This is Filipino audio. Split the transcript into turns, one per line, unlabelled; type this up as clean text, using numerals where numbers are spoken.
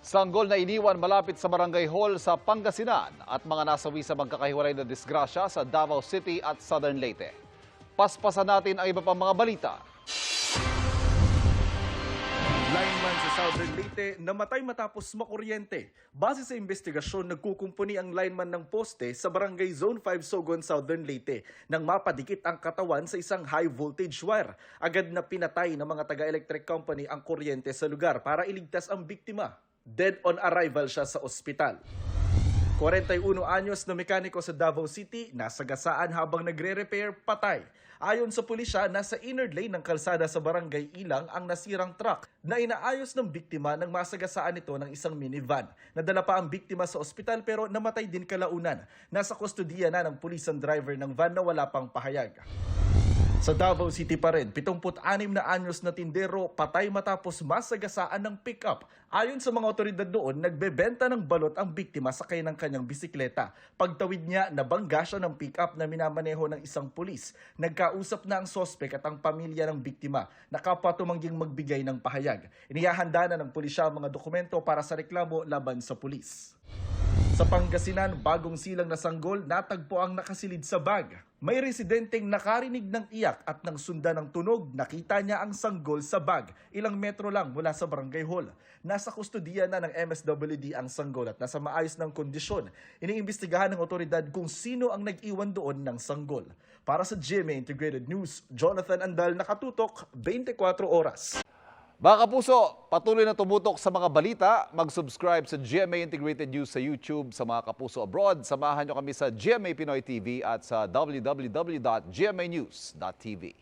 Sanggol na iniwan malapit sa Barangay Hall sa Pangasinan at mga nasawi sa magkakahiwalay na disgrasya sa Davao City at Southern Leyte. Paspasan natin ang iba pang mga balita.
Lineman sa Southern Leyte namatay matapos makuryente. Base sa investigasyon, nagkukumpuni ang lineman ng poste sa Barangay Zone 5 Sogon, Southern Leyte nang mapadikit ang katawan sa isang high voltage wire. Agad na pinatay ng mga taga-electric company ang kuryente sa lugar para iligtas ang biktima. Dead on arrival siya sa ospital. 41 anyos na mekaniko sa Davao City, nasagasaan habang nagre-repair, patay. Ayon sa pulisya, nasa inner lane ng kalsada sa Barangay Ilang ang nasirang truck na inaayos ng biktima nang masagasaan ito ng isang minivan. Nadala pa ang biktima sa ospital pero namatay din kalaunan. Nasa kustodiya na ng pulis ang driver ng van na wala pang pahayag. Sa Davao City pa rin, 76 na anyos na tindero patay matapos masagasaan ng pick-up. Ayon sa mga otoridad doon, nagbebenta ng balot ang biktima sakay ng kanyang bisikleta. Pagtawid niya, nabangga siya ng pick-up na minamaneho ng isang pulis. Nagkausap na ang sospek at ang pamilya ng biktima. Nakapatumangging magbigay ng pahayag. Inihahanda na ng pulisya ang mga dokumento para sa reklamo laban sa pulis. Sa Pangasinan, bagong silang na sanggol, natagpo ang nakasilid sa bag. May residenteng nakarinig ng iyak at nang sundan ng tunog, nakita niya ang sanggol sa bag. Ilang metro lang mula sa Barangay Hall. Nasa kustodiya na ng MSWD ang sanggol at nasa maayos ng kondisyon. Iniimbestigahan ng otoridad kung sino ang nag-iwan doon ng sanggol. Para sa GMA Integrated News, Jonathan Andal, nakatutok, 24 oras.
Mga kapuso, patuloy na tumutok sa mga balita. Mag-subscribe sa GMA Integrated News sa YouTube. Sa mga kapuso abroad, samahan nyo kami sa GMA Pinoy TV at sa www.gmanews.tv.